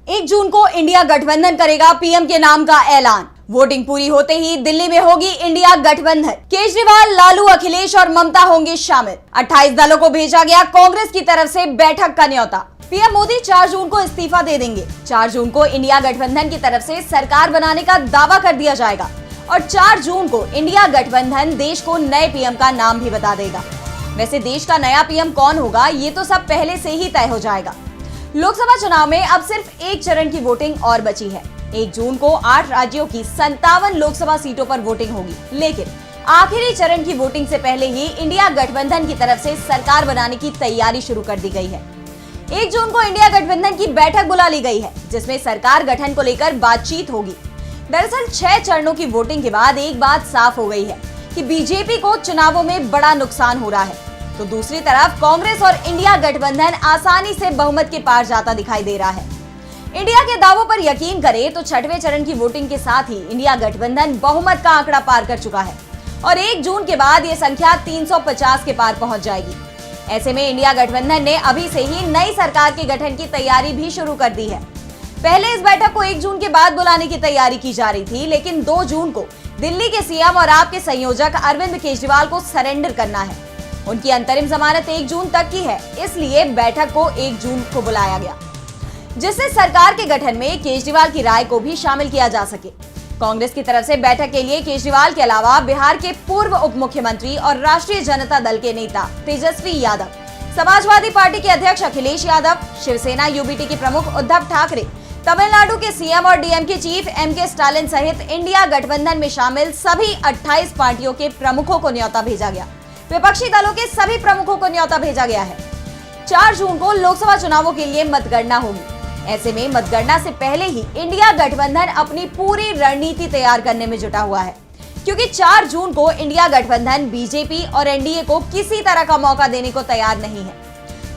1 जून को इंडिया गठबंधन करेगा पीएम के नाम का ऐलान। वोटिंग पूरी होते ही दिल्ली में होगी इंडिया गठबंधन। केजरीवाल, लालू, अखिलेश और ममता होंगे शामिल। 28 दलों को भेजा गया कांग्रेस की तरफ से बैठक का न्योता। पीएम मोदी 4 जून को इस्तीफा दे देंगे। 4 जून को इंडिया गठबंधन की तरफ से सरकार बनाने का दावा कर दिया जाएगा और 4 जून को इंडिया गठबंधन देश को नए पीएम का नाम भी बता देगा। वैसे देश का नया पीएम कौन होगा ये तो सब पहले से ही तय हो जाएगा। लोकसभा चुनाव में अब सिर्फ एक चरण की वोटिंग और बची है। 1 जून को 8 राज्यों की 57 लोकसभा सीटों पर वोटिंग होगी, लेकिन आखिरी चरण की वोटिंग से पहले ही इंडिया गठबंधन की तरफ से सरकार बनाने की तैयारी शुरू कर दी गई है। 1 जून को इंडिया गठबंधन की बैठक बुला ली गई है, जिसमें सरकार गठन को लेकर बातचीत होगी। दरअसल 6 चरणों की वोटिंग के बाद एक बात साफ हो गई है कि बीजेपी को चुनावों में बड़ा नुकसान हो रहा है, तो दूसरी तरफ कांग्रेस और इंडिया गठबंधन आसानी से बहुमत के पार जाता दिखाई दे रहा है। इंडिया के दावों पर यकीन करें तो 6वें चरण की वोटिंग के साथ ही इंडिया गठबंधन बहुमत का आंकड़ा पार कर चुका है और 1 जून के बाद ये संख्या 350 के पार पहुंच जाएगी। ऐसे में इंडिया गठबंधन ने अभी से ही नई सरकार के गठन की तैयारी भी शुरू कर दी है। पहले इस बैठक को 1 जून के बाद बुलाने की तैयारी की जा रही थी, लेकिन 2 जून को दिल्ली के सीएम और आप के संयोजक अरविंद केजरीवाल को सरेंडर करना है। उनकी अंतरिम जमानत 1 जून तक की है, इसलिए बैठक को 1 जून को बुलाया गया, जिससे सरकार के गठन में केजरीवाल की राय को भी शामिल किया जा सके। कांग्रेस की तरफ से बैठक के लिए केजरीवाल के अलावा बिहार के पूर्व उप मुख्यमंत्री और राष्ट्रीय जनता दल के नेता तेजस्वी यादव, समाजवादी पार्टी के अध्यक्ष अखिलेश यादव, शिवसेना यूबीटी के प्रमुख उद्धव ठाकरे, तमिलनाडु के सीएम और डीएमके चीफ एमके स्टालिन सहित इंडिया गठबंधन में शामिल सभी 28 पार्टियों के प्रमुखों को न्योता भेजा गया। विपक्षी दलों के सभी प्रमुखों को न्योता भेजा गया है। 4 जून को लोकसभा चुनावों के लिए मतगणना होगी। ऐसे में मतगणना से पहले ही इंडिया गठबंधन अपनी पूरी रणनीति तैयार करने में जुटा हुआ है, क्योंकि 4 जून को इंडिया गठबंधन बीजेपी और एनडीए को किसी तरह का मौका देने को तैयार नहीं है।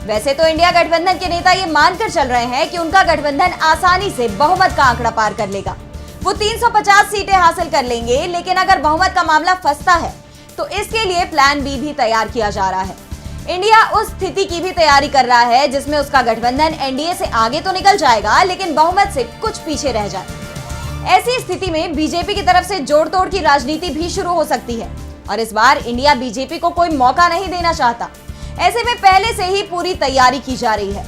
वैसे तो इंडिया गठबंधन के नेता ये मानकर चल रहे हैं कि उनका गठबंधन आसानी से बहुमत का आंकड़ा पार कर लेगा। वो 350 सीटें हासिल कर लेंगे, लेकिन अगर बहुमत का मामला फंसता है तो इसके लिए प्लान बी भी तैयार किया जा रहा है। इंडिया उस स्थिति की भी तैयारी कर रहा है जिसमें उसका गठबंधन एनडीए से आगे तो निकल जाएगा, लेकिन बहुमत से कुछ पीछे रह जाए। ऐसी स्थिति में बीजेपी की तरफ से जोड़ तोड़ की राजनीति भी शुरू हो सकती है और इस बार इंडिया बीजेपी को कोई मौका नहीं देना चाहता। ऐसे में पहले से ही पूरी तैयारी की जा रही है।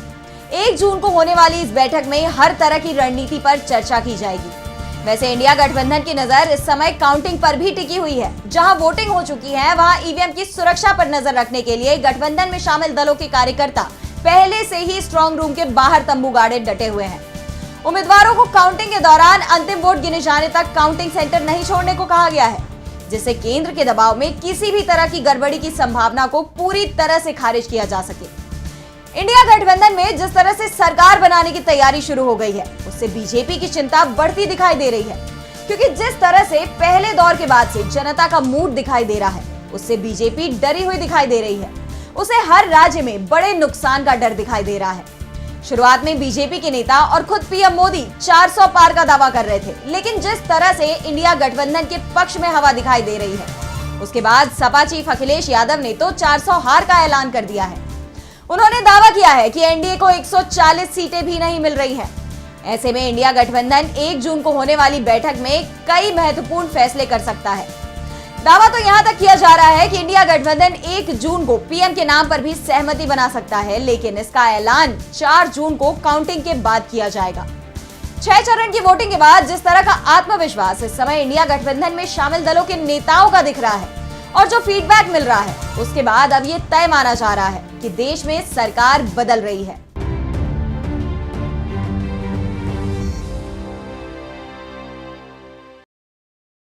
1 जून को होने वाली इस बैठक में हर तरह की रणनीति पर चर्चा की जाएगी। वैसे इंडिया गठबंधन की नजर इस समय काउंटिंग पर भी टिकी हुई है। जहां वोटिंग हो चुकी है, वहां ईवीएम की सुरक्षा पर नजर रखने के लिए गठबंधन में शामिल दलों के कार्यकर्ता पहले से ही स्ट्रांग रूम के बाहर तंबू गाड़े डटे हुए हैं। उम्मीदवारों को काउंटिंग के दौरान अंतिम वोट गिने जाने तक काउंटिंग सेंटर नहीं छोड़ने को कहा गया है, जिससे केंद्र के दबाव में किसी भी तरह की गड़बड़ी की संभावना को पूरी तरह से खारिज किया जा सके। इंडिया गठबंधन में जिस तरह से सरकार बनाने की तैयारी शुरू हो गई है, उससे बीजेपी की चिंता बढ़ती दिखाई दे रही है, क्योंकि जिस तरह से पहले दौर के बाद से जनता का मूड दिखाई दे रहा है, उससे बीजेपी डरी हुई दिखाई दे रही है। उसे हर राज्य में बड़े नुकसान का डर दिखाई दे रहा है। शुरुआत में बीजेपी के नेता और खुद पीएम मोदी 400 पार का दावा कर रहे थे, लेकिन जिस तरह से इंडिया गठबंधन के पक्ष में हवा दिखाई दे रही है, उसके बाद सपा चीफ अखिलेश यादव ने तो 400 हार का ऐलान कर दिया है। उन्होंने दावा किया है कि एनडीए को 140 सीटें भी नहीं मिल रही हैं। ऐसे में इंडिया गठबंधन 1 जून को होने वाली बैठक में कई महत्वपूर्ण फैसले कर सकता है। दावा तो यहां तक किया जा रहा है कि इंडिया गठबंधन 1 जून को पीएम के नाम पर भी सहमति बना सकता है, लेकिन इसका ऐलान 4 जून को काउंटिंग के बाद किया जाएगा। 6 चरण की वोटिंग के बाद जिस तरह का आत्मविश्वास इस समय इंडिया गठबंधन में शामिल दलों के नेताओं का दिख रहा है और जो फीडबैक मिल रहा है, उसके बाद अब ये तय माना जा रहा है कि देश में सरकार बदल रही है।